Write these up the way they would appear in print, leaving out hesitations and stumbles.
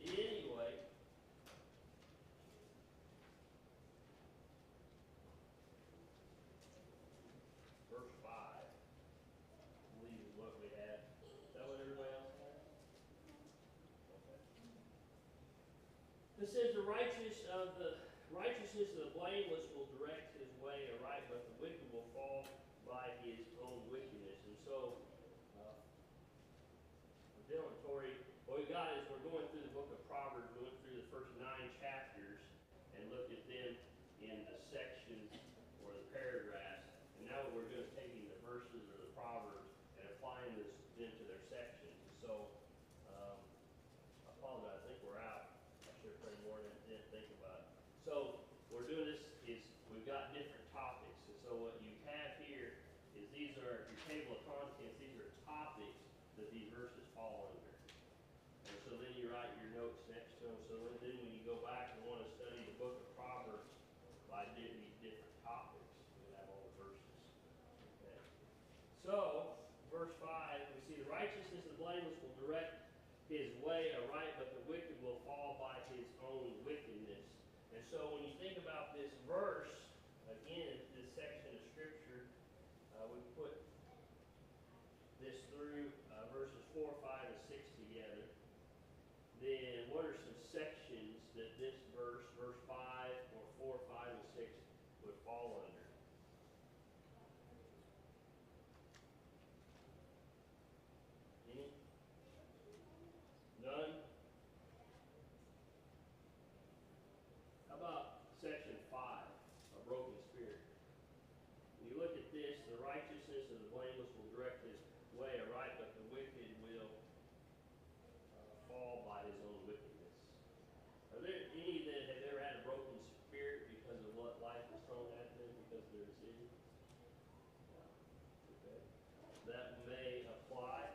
Anyway, verse 5, I believe is what we had. Is that what everybody else had? Okay. It says the righteousness of the blameless will direct his way aright, but the wicked will fall by his own wickedness. And so, Dylan, Tori, what we got is we're going through the book of Proverbs. We went through the first 9 chapters and looked at them in the sections or the paragraphs. And now what we're doing is taking the verses or the Proverbs and applying them to their sections. So, I apologize, I think we're out. I should have prayed more than didn't think about it. So, what we're doing this is we've got different topics. And so what you have here is these are your table of contents. These are topics that these verses fall under. And so then you write your notes next to them. So then when you go back and want to study the book of Proverbs by these different topics, we have all the verses. Okay. So, verse 5, we see the righteousness of the blameless will direct his way aright, but the wicked will fall by his own wickedness. And so when you think about this verse, again, this section of Scripture, we put this through verses 4, 5, and 6 together. Then what are some sections that this verse 5, or 4, 5, and 6 would fall under? Any? None? How about section 5, a broken spirit? When you look at this, the righteousness of the blameless will direct his way aright, but the wicked will fall by his own wickedness. Are there any that have ever had a broken spirit because of what life has thrown at them because of their decision? Okay. That may apply.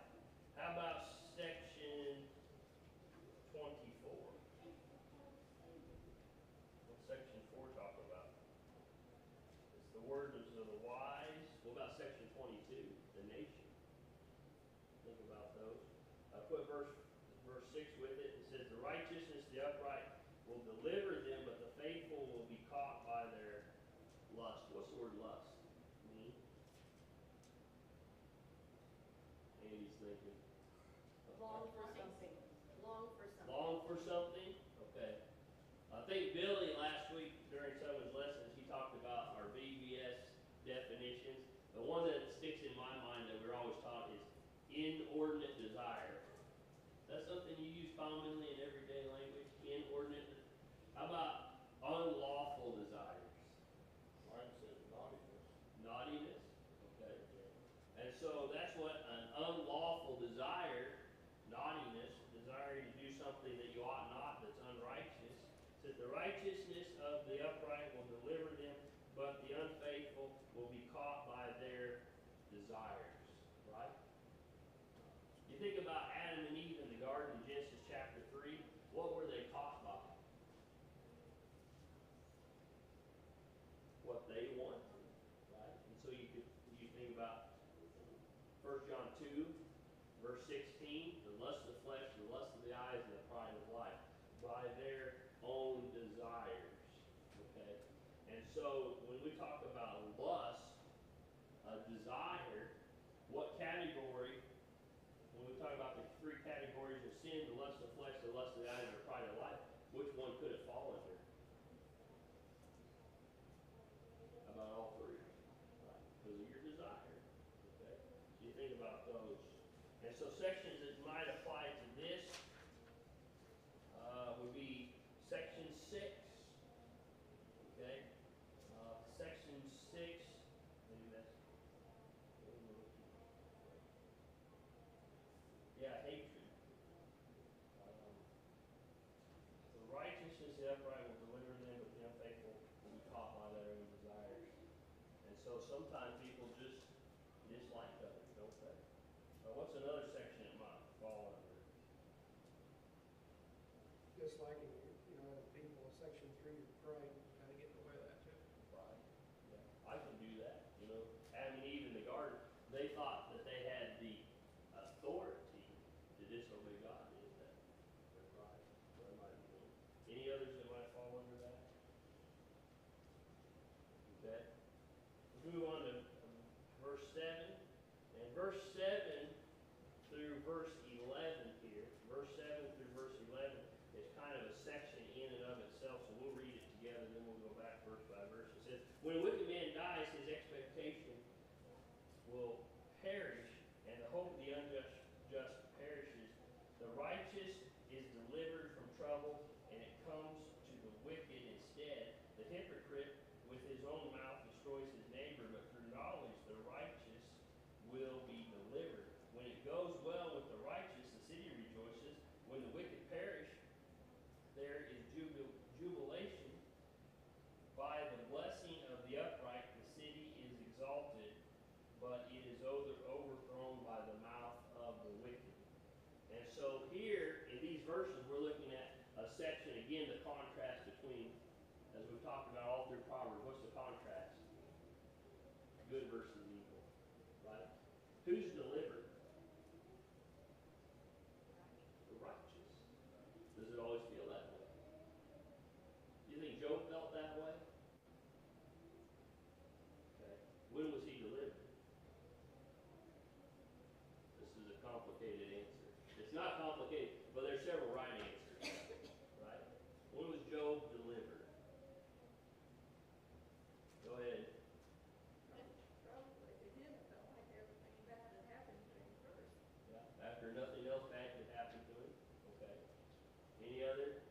How about section 24? What's section 4 talk about? It's the words of the wise. What about section 22? The nation. Think about those. I put verse 6 with it. It says, the righteousness, the upright, will deliver them, but the faithful will be caught by their lust. What's the word lust? Andy's thinking. Long for something. Long for something. Long for something? Okay. I think Billy last week during some of his lessons, he talked about our VBS definitions. The one that sticks in my mind that we're always taught is inordinate desire. That's something you use commonly in everyday language, inordinate. How about unlawful desires? Mine says naughtiness. Naughtiness? Okay. And so that's what an unlawful desire, naughtiness, desiring to do something that you ought not, that's unrighteous. That the righteousness of the upright will deliver them, but the unfaithful will be caught by their desires. Right? You think about Adam and Eve in the garden in Genesis chapter 3. What were they caught by? What they wanted. Right? And so you think about 1 John 2, verse 16, the lust of the flesh, the lust of the eyes, and the pride of life. By their own desires. Okay? And so when we talk about lust, desire, what category, when we talk about the 3 categories of sin, the lust of the flesh, the lust of the eyes, and the pride of life, which one could it fall under? About all 3. Right? Because of your desire. Okay? So you think about those. And so sections that might apply to this would be section 6. Okay? Section 6. Maybe that's. Yeah, hatred. The righteousness, the upright will deliver them, but the unfaithful will be caught by their own desires. And so sometimes people just dislike others, don't they? What's another section that might fall under? Disliking, other people. Section 3, pride, kind of get in the way of that too. Pride. Yeah, I can do that. Adam and Eve in the garden, they thought that they had the authority to disobey God. Is that their pride? move on to verse 7. And verse 7 through verse 11 here, verse 7 through verse 11 is kind of a section in and of itself, so we'll read it together, then we'll go back verse by verse. It says, when a wicked man dies, his expectation will perish, and the hope of the unjust perishes. The righteous is delivered from trouble, and it comes to the wicked instead. The hypocrite with his own mouth destroys his neighbor, but through knowledge the righteous will be delivered. When it goes well with the righteous, the city rejoices. When the wicked perish, there is jubilation. By the blessing of the upright, the city is exalted, but it is overthrown by the mouth of the wicked. And so here, in these verses, we're looking at a section, again, the contrast between, as we've talked about all through Proverbs, what's the contrast? Good versus evil, right? Who's delivered? The righteous. Does it always feel that way? Do you think Job felt that way? Okay. When was he delivered? This is a complicated answer. It's not complicated, but there's several right answers, right? When was Job delivered? Go ahead. Probably to him, it felt like everything bad had happened to him first. Yeah. After nothing else bad could happen to him. Okay. Any other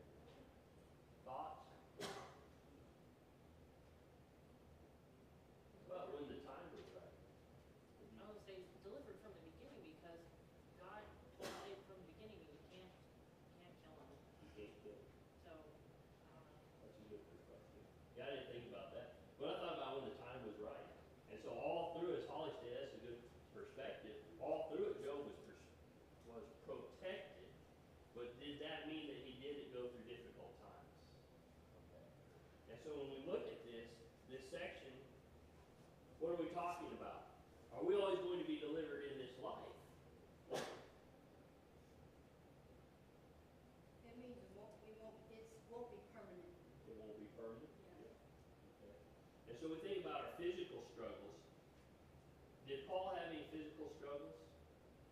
thoughts? About when the time was right. I would say delivered from the beginning because God told David from the beginning that you can't kill him. You can't kill. So I don't know. That's a good perspective. Yeah, I didn't think about that. But I thought about when the time was right. And so all through, as Holly said, that's a good perspective. All through it, Job was protected. But did that mean that he didn't go through difficult times? Okay. And so when we look at this section, what are we talking about? Are we always going to be delivered in this life? It means it won't be permanent. It won't be permanent? Yeah. Okay. And so we think about our physical struggles. Did Paul have any physical struggles?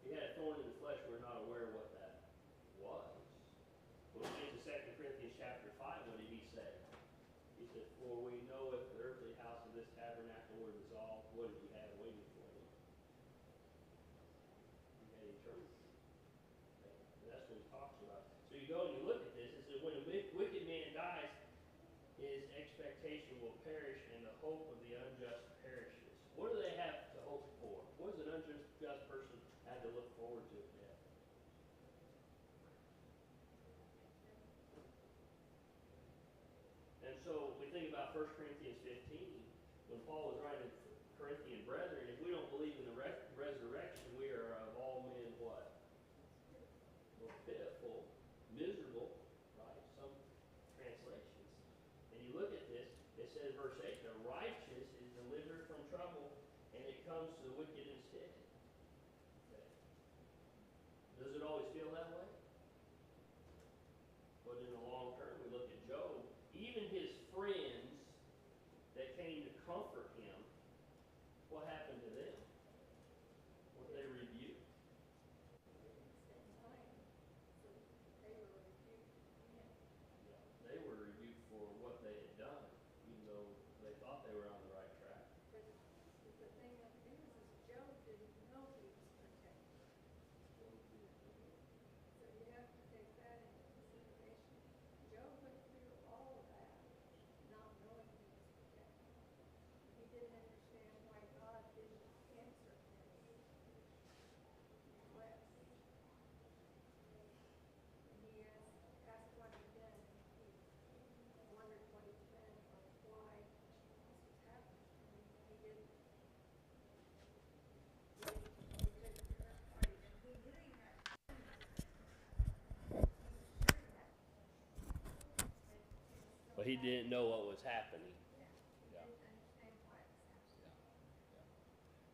He had a thorn in the flesh. We're not aware of what that was. When we get to 2 Corinthians chapter 5, what did he say? He said, for we know if the earthly house of this tabernacle were dissolved, what did we have waiting for him? We had eternity. Okay. And that's what he talks about. So you go and you look at this, it says, when a wicked man dies, his expectation will perish, and the hope of the unjust perishes. What do they have to hope for? What does an unjust person have to look forward to at death? And so we think about 1 Corinthians 15, when Paul was writing to Corinthian brethren, if we don't believe in the resurrection, we are of all men what? Well, pitiful, miserable, right? Some translations. And you look at this, it says, verse 8, the righteous is delivered from trouble, and it comes to the wicked instead. Okay. Does it always feel that way? But in the long term, we look at Job, even his friends that came to comfort him, what happened to them? What they rebuked? They were rebuked for what they had done, even though they thought they were on the right track. But the thing of it is Job didn't know he was protected. So you have to take that into consideration. Job went through all of that, not knowing he was protected. He didn't understand why God didn't answer his request. And he asked what he'd done, and he wondered what he'd done or why this was happening. And he didn't. But he didn't know what was happening. Yeah.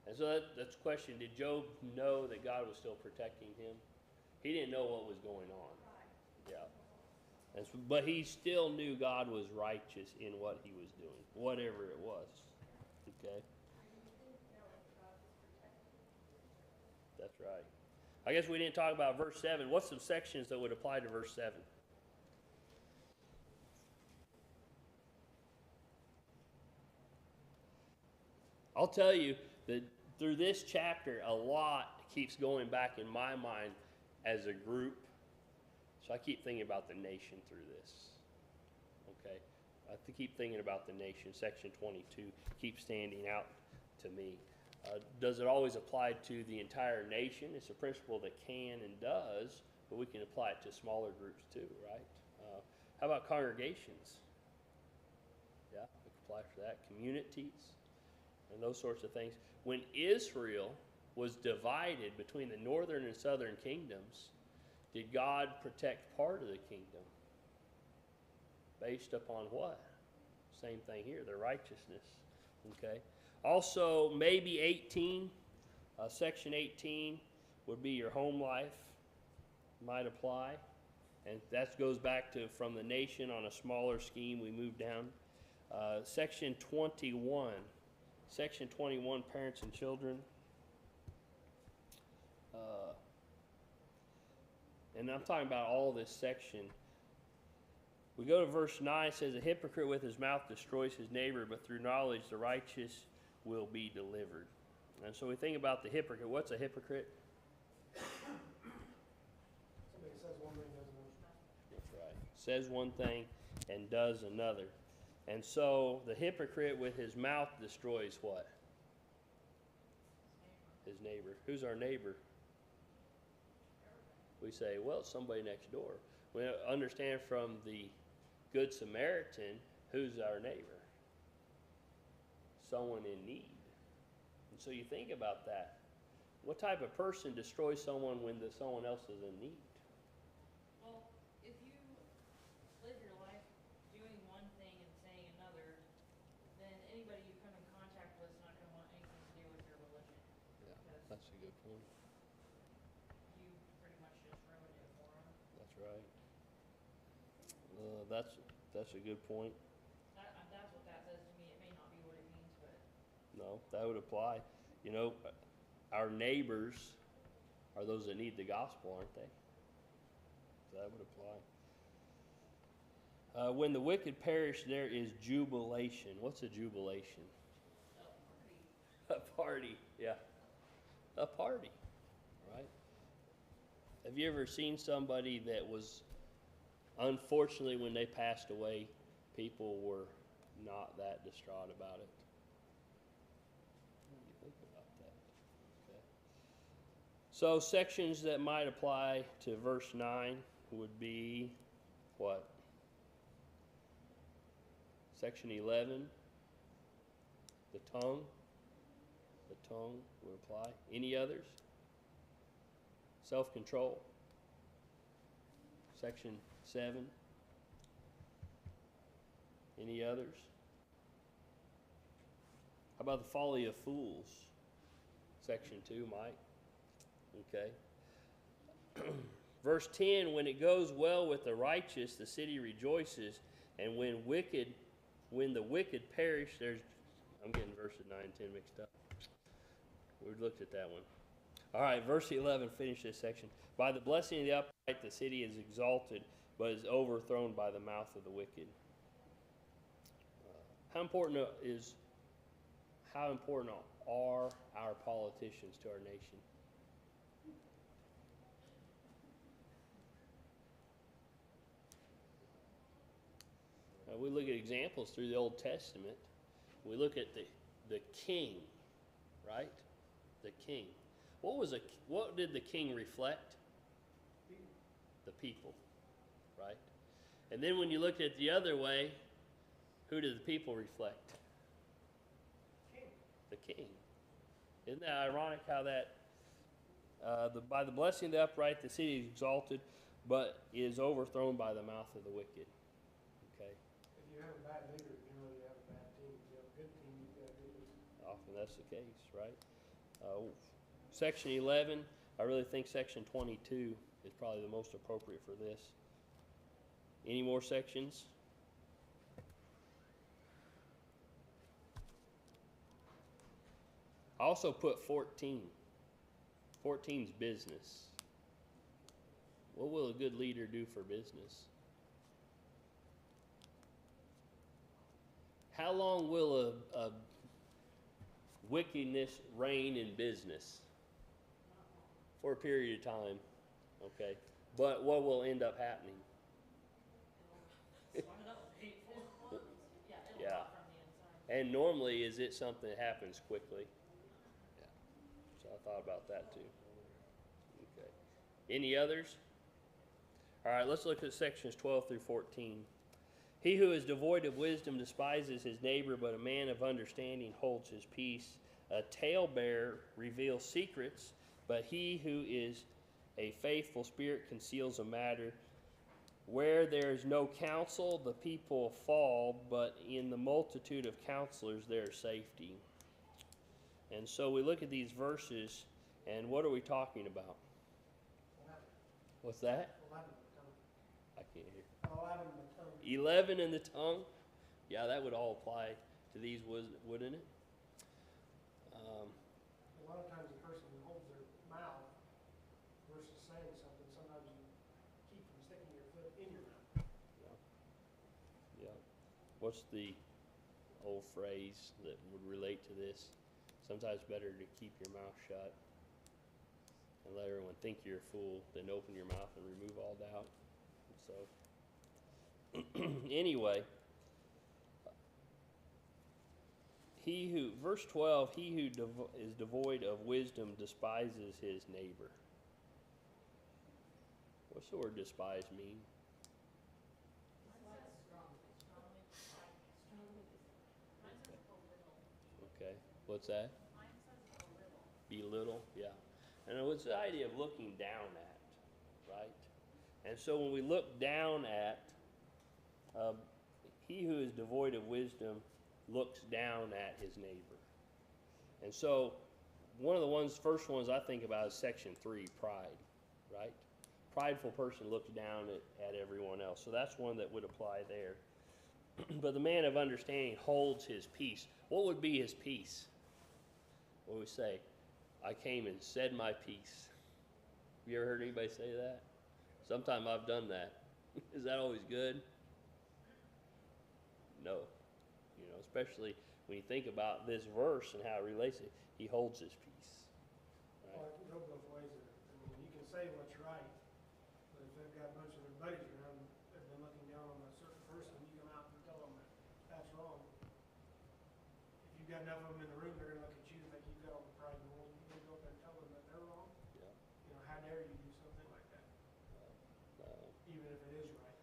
And so that's the question. Did Job know that God was still protecting him? He didn't know what was going on. Yeah. And so, but he still knew God was righteous in what he was doing, whatever it was. Okay? That's right. I guess we didn't talk about verse 7. What's some sections that would apply to verse 7? I'll tell you that through this chapter, a lot keeps going back in my mind as a group. So I keep thinking about the nation through this. Okay? I have to keep thinking about the nation. Section 22 keeps standing out to me. Does it always apply to the entire nation? It's a principle that can and does, but we can apply it to smaller groups too, right? How about congregations? Yeah, we can apply for that. Communities and those sorts of things. When Israel was divided between the northern and southern kingdoms, did God protect part of the kingdom? Based upon what? Same thing here, their righteousness. Okay. Also, maybe 18, section 18 would be your home life, might apply. And that goes back to from the nation on a smaller scheme, we move down. Section 21, parents and children. And I'm talking about all this section. We go to verse 9, it says, a hypocrite with his mouth destroys his neighbor, but through knowledge the righteous will be delivered. And so we think about the hypocrite. What's a hypocrite? Somebody says one thing, does another. That's right. Says one thing and does another. And so the hypocrite with his mouth destroys what? His neighbor. Who's our neighbor? We say, well, it's somebody next door. We understand from the Good Samaritan, who's our neighbor? Someone in need. And so you think about that. What type of person destroys someone when someone else is in need? Well, if you live your life doing one thing and saying another, then anybody you come in contact with is not going to want anything to do with your religion. Yeah, Because that's a good point. you pretty much just ruined it for them. That's right. That's a good point. That's what that says to me. It may not be what it means, but No, that would apply. You know, our neighbors are those that need the gospel, aren't they? So that would apply. When the wicked perish, there is jubilation. What's a jubilation? A party, yeah. A party, right? Have you ever seen somebody that was, unfortunately, when they passed away, people were not that distraught about it? What do you think about that? Okay. So sections that might apply to verse 9 would be what? Section 11, the tongue. The tongue would apply. Any others? Self-control. Section 7. Any others? How about the folly of fools? Section 2, Mike. Okay. Verse 10, when it goes well with the righteous, the city rejoices, and when the wicked perish, I'm getting verses 9 and 10 mixed up. We looked at that one. All right, verse 11, finish this section. By the blessing of the upright, the city is exalted, but is overthrown by the mouth of the wicked. How important are our politicians to our nation? We look at examples through the Old Testament. We look at the king, right? The king. What did the king reflect? The people, right? And then when you looked at the other way, who did the people reflect? King. The king. Isn't that ironic how that, by the blessing of the upright, the city is exalted, but is overthrown by the mouth of the wicked. Okay? If you have a bad leader, generally you have a bad team. If you have a good team, you've got a good leader. Often that's the case, right? Section 11, I really think section 22 is probably the most appropriate for this. Any more sections? I also put 14. 14's business. What will a good leader do for business? How long will a wickedness reign in business? For a period of time, okay? But what will end up happening? It'll yeah, it'll Yeah. rot from the inside. And normally, is it something that happens quickly? Yeah. So I thought about that too. Okay. Any others? All right, let's look at sections 12 through 14. He who is devoid of wisdom despises his neighbor, but a man of understanding holds his peace. A talebearer reveals secrets, but he who is a faithful spirit conceals a matter. Where there is no counsel, the people fall, but in the multitude of counselors there is safety. And so we look at these verses, and what are we talking about? 11. What's that? 11 in the tongue. I can't hear. 11 in the tongue. 11 in the tongue? Yeah, that would all apply to these, wouldn't it? A lot of times the person who holds their mouth versus saying something, sometimes you keep from sticking your foot in your mouth. Yeah. What's the old phrase that would relate to this? Sometimes better to keep your mouth shut and let everyone think you're a fool than open your mouth and remove all doubt. So, anyway, verse 12, he who is devoid of wisdom despises his neighbor. What's the word despise mean? Okay, what's that? Belittle, yeah. And it's the idea of looking down at, right? And so when we look down at, he who is devoid of wisdom looks down at his neighbor. And so one of the first ones I think about is section 3, pride, right? Prideful person looks down at everyone else. So that's one that would apply there. But the man of understanding holds his peace. What would be his peace? What would we say? I came and said my piece. Have you ever heard anybody say that? Sometime I've done that. Is that always good? No. You know, especially when you think about this verse and how it relates it, he holds his peace. Right? Well, it can go both ways there. I mean, you can say what's right, but if they've got a bunch of their buddies around, they've been looking down on a certain person, you come out and tell them that that's wrong. If you've got enough of them in the room, they're going to look at you and think you've got all the pride in the world. You can go up there and tell them that they're wrong. Yeah. You know, how dare you do something like that, even if it is right.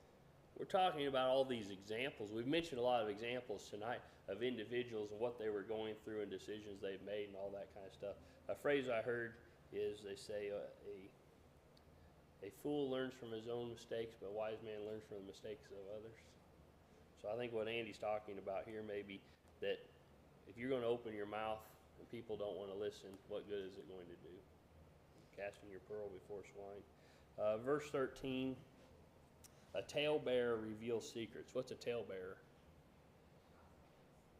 We're talking about all these examples. We've mentioned a lot of examples tonight of individuals and what they were going through and decisions they've made and all that kind of stuff. A phrase I heard is they say a fool learns from his own mistakes, but a wise man learns from the mistakes of others. So I think what Andy's talking about here may be that if you're going to open your mouth and people don't want to listen, what good is it going to do? Casting your pearl before swine. Verse 13. A talebearer reveals secrets. What's a talebearer?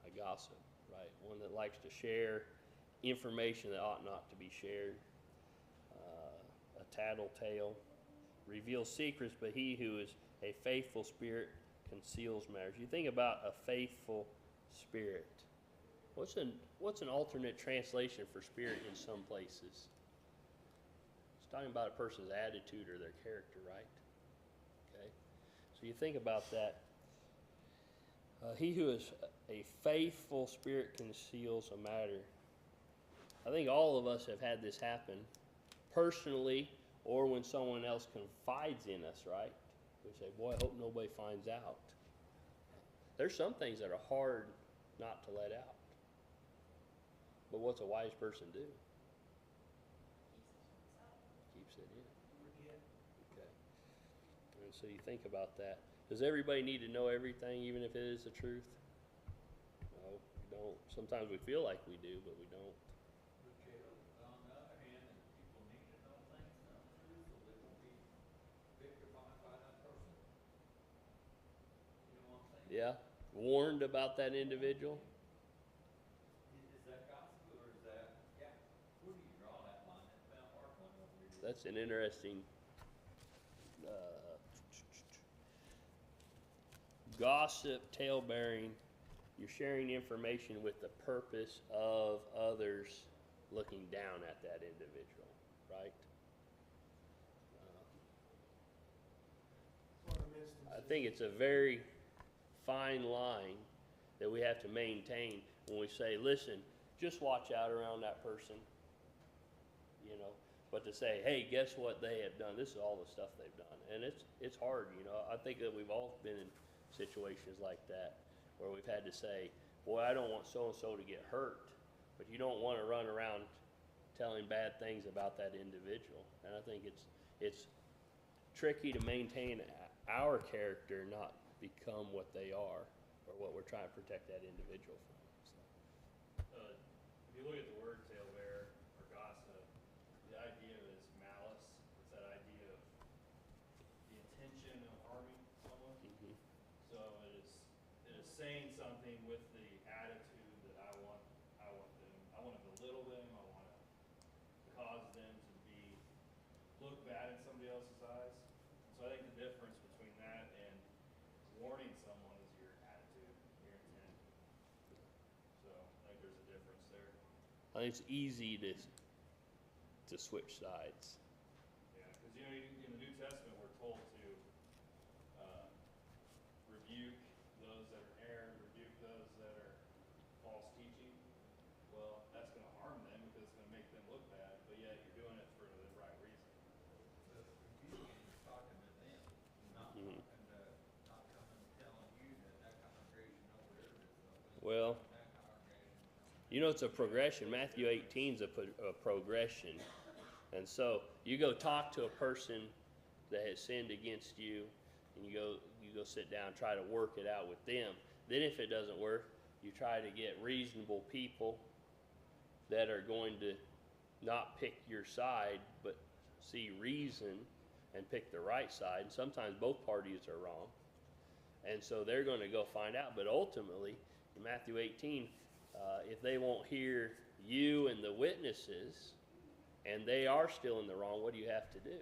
A gossip, right? One that likes to share information that ought not to be shared. A tattletale reveals secrets, but he who is a faithful spirit conceals matters. You think about a faithful spirit. What's an alternate translation for spirit in some places? It's talking about a person's attitude or their character, right? So you think about that. He who is a faithful spirit conceals a matter. I think all of us have had this happen personally or when someone else confides in us, right? We say, boy, I hope nobody finds out. There's some things that are hard not to let out. But what's a wise person do? Keeps it in. Okay. And so you think about that. Does everybody need to know everything, even if it is the truth? No, we don't. Sometimes we feel like we do, but we don't. But Caleb, on the other hand, people need to know things that are true so they won't be victimized by that person. You know what I'm saying? Yeah. Warned about that individual. Is that gospel or is that, yeah, where do you draw that line? It's about hard That's an interesting, gossip, tale-bearing. You're sharing information with the purpose of others looking down at that individual, right? One of them instances. I think it's a very fine line that we have to maintain when we say, listen, just watch out around that person, you know. But to say, hey, guess what they have done? This is all the stuff they've done. And it's hard, you know. I think that we've all been in situations like that where we've had to say, boy, I don't want so-and-so to get hurt. But you don't want to run around telling bad things about that individual. And I think it's tricky to maintain our character, not become what they are or what we're trying to protect that individual from. So. If you look at the word talebearer or gossip, the idea is malice. It's that idea of the intention of harming someone. Mm-hmm. So it is saying something with the attitude that I want to belittle them. I want to cause them to look bad in somebody else's eyes. So I think the difference between that and warning someone is your attitude, your intent. So I think there's a difference there. I think it's easy to switch sides. Yeah, because you know, in the New Testament, we're told to rebuke those that are in error, rebuke those that are false teaching. Well, that's going to harm them because it's going to make them look bad, but yet you're doing it for the right reason. The rebuking is talking to them, not Mhm. not coming and telling you that congregation over there is Well, that congregation. you know, it's a progression. Matthew 18 is a progression. And so you go talk to a person that has sinned against you, and you go sit down and try to work it out with them. Then if it doesn't work, you try to get reasonable people that are going to not pick your side, but see reason and pick the right side. And sometimes both parties are wrong. And so they're going to go find out. But ultimately, in Matthew 18, if they won't hear you and the witnesses, and they are still in the wrong, what do you have to do? At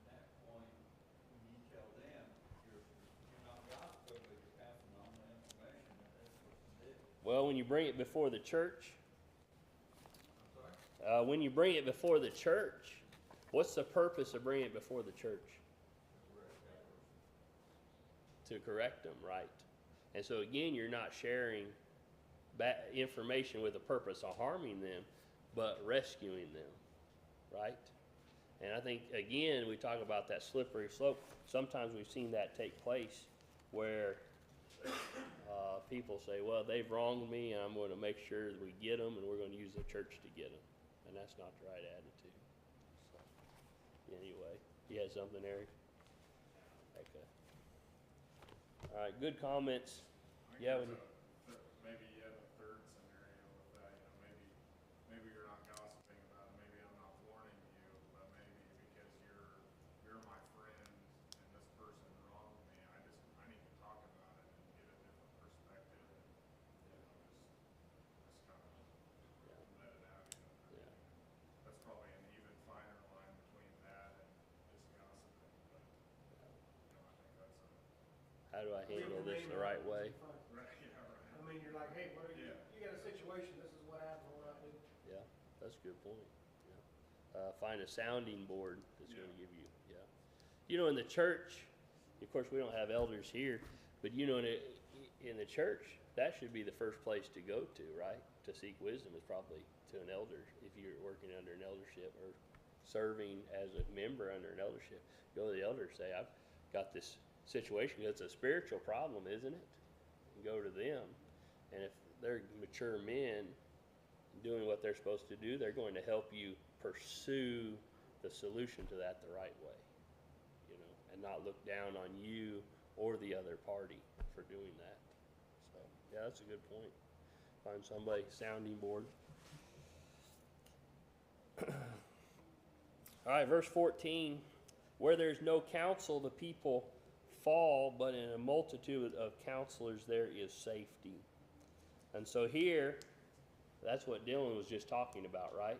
that point, when you tell them, you're not gossiping, but you're passing on the information, and that's what you do. Well, when you bring it before the church, I'm sorry? when you bring it before the church, what's the purpose of bringing it before the church? To correct them, right? And so again, you're not sharing information with the purpose of harming them, but rescuing them, right? And I think, again, we talk about that slippery slope. Sometimes we've seen that take place where people say, well, they've wronged me, and I'm going to make sure that we get them, and we're going to use the church to get them. And that's not the right attitude. So, anyway, you had something, Eric? Okay. All right, good comments. Yeah. Maybe you have a third scenario with that, you know, maybe you're not gossiping about it, maybe I'm not warning you, but maybe because you're my friend and this person wronged me, I need to talk about it and get a different perspective and, you know, just kind of let it out, you know. Yeah. That's probably an even finer line between that and just gossiping, but, you know, I think that's How do I handle this the right way? right, yeah, right. I mean, you're like, hey, what are you, Yeah. you got a situation, this is what happened, what I did. Yeah, that's a good point. Yeah. Find a sounding board that's going to give you, yeah. You know, in the church, of course, we don't have elders here, but you know, in the church, that should be the first place to go to, right? To seek wisdom is probably to an elder if you're working under an eldership or serving as a member under an eldership. Go to the elder and say, I've got this situation. It's a spiritual problem, isn't it? And go to them. And if they're mature men doing what they're supposed to do, they're going to help you pursue the solution to that the right way, you know, and not look down on you or the other party for doing that. So, yeah, that's a good point. Find somebody, sounding board. All right, verse 14. Where there's no counsel, the people fall, but in a multitude of counselors there is safety. And so here, that's what Dylan was just talking about, right?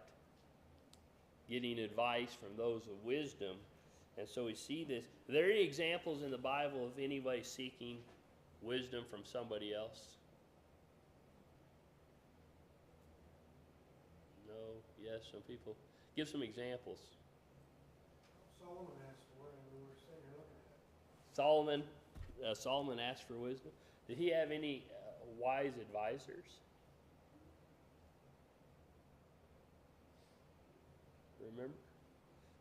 getting advice from those of wisdom. And so we see this. Are there any examples in the Bible of anybody seeking wisdom from somebody else? No, yes, some people. Give some examples. Solomon asked for it, and we were sitting here looking at it. Solomon asked for wisdom. Did he have any wise advisors? Remember?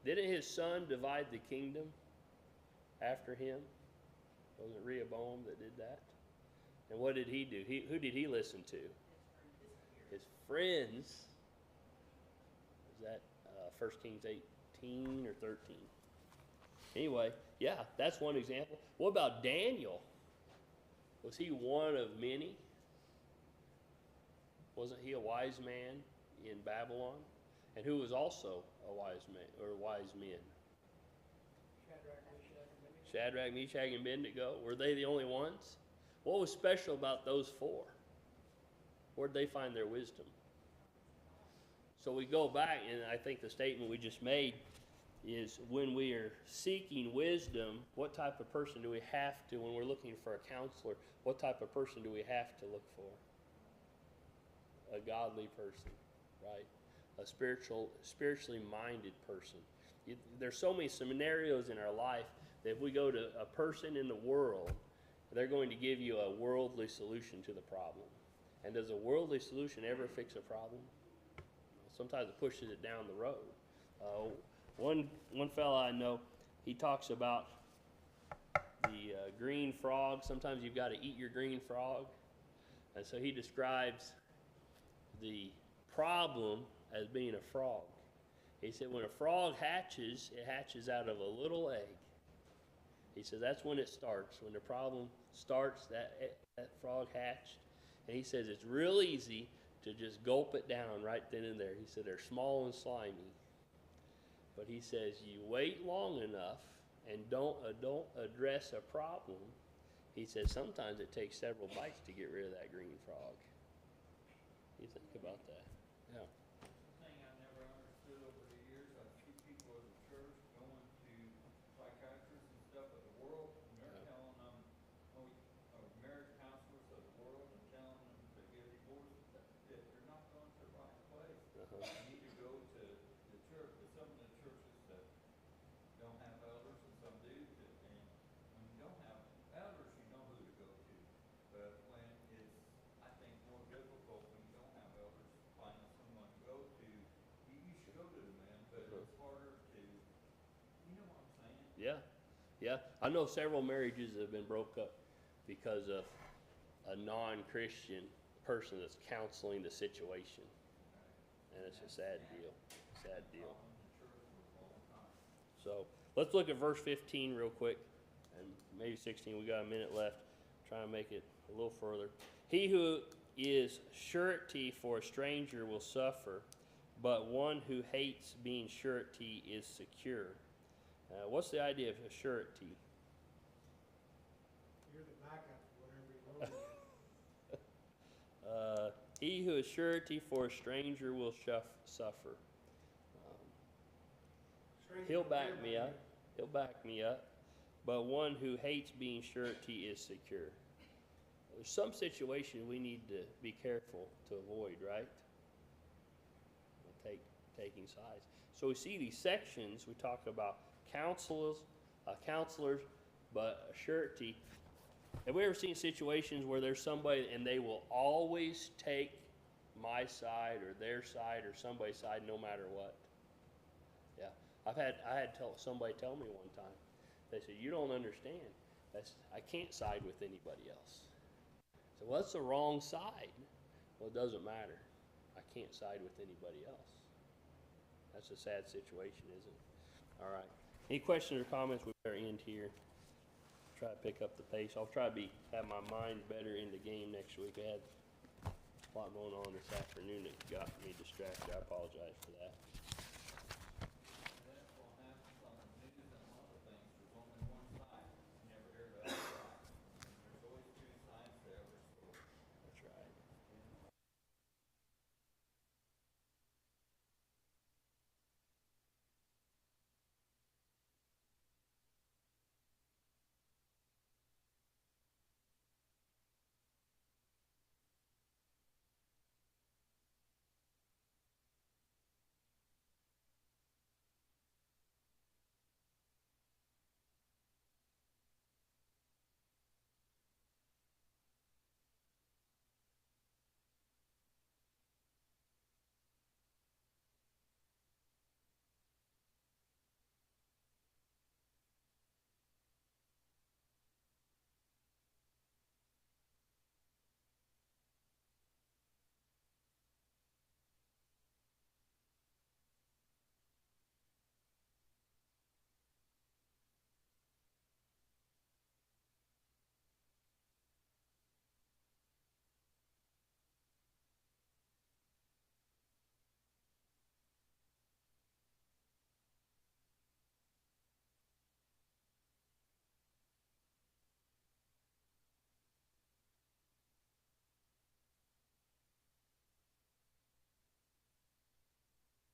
Didn't his son divide the kingdom after him? Was it Rehoboam that did that? And what did he do? Who did he listen to? His friends. Is that 1 Kings 18 or 13? Anyway, yeah, that's one example. What about Daniel? Was he one of many? Wasn't he a wise man in Babylon? And who was also a wise man or wise men? Shadrach, Meshach, and Abednego. Were they the only ones? What was special about those four? Where'd they find their wisdom? So we go back, and I think the statement we just made is when we are seeking wisdom, what type of person do we have to, when we're looking for a counselor, what type of person do we have to look for? A godly person, right? A spiritually minded person. There's so many scenarios in our life that if we go to a person in the world, they're going to give you a worldly solution to the problem. And does a worldly solution ever fix a problem? Sometimes it pushes it down the road. One fella I know, he talks about the green frog. Sometimes you've got to eat your green frog. And so he describes the problem as being a frog. He said when a frog hatches, it hatches out of a little egg. He said that's when it starts. When the problem starts, that frog hatched. And he says it's real easy to just gulp it down right then and there. He said they're small and slimy. But he says you wait long enough and don't address a problem. He says sometimes it takes several bites to get rid of that green frog. You think about that? Yeah. The thing I never understood over the years, I see people in the church going to psychiatrists and stuff of the world, and they're telling them, marriage counselors of the world, and telling them to get divorced, that they're not going to the right place. You need to go to the church, but some of the churches that don't have elders, and some do, and when you don't have elders, you know who to go to. But when it's, I think, more difficult when you don't have elders, finding someone to go to, you should go to the men, but it's harder to, you know what I'm saying? Yeah. Yeah. I know several marriages have been broke up because of a non-Christian person that's counseling the situation. And it's a sad deal. Sad deal. So let's look at verse 15 real quick, and maybe 16. We got a minute left. Try to make it a little further. He who is surety for a stranger will suffer, but one who hates being surety is secure. What's the idea of a surety? You're the backup for whatever you want. He who is surety for a stranger will suffer. He'll back me up. He'll back me up. But one who hates being surety is secure. There's some situation we need to be careful to avoid, right? Taking sides. So we see these sections. We talk about counselors, but surety. Have we ever seen situations where there's somebody and they will always take my side or their side or somebody's side no matter what? Yeah. I had somebody tell me one time. They said, "You don't understand. I can't side with anybody else." So, well, that's the wrong side. Well, it doesn't matter. I can't side with anybody else. That's a sad situation, isn't it? All right. Any questions or comments? We better end here. Try to pick up the pace. I'll try to have my mind better in the game next week. I had a lot going on this afternoon that got me distracted. I apologize for that.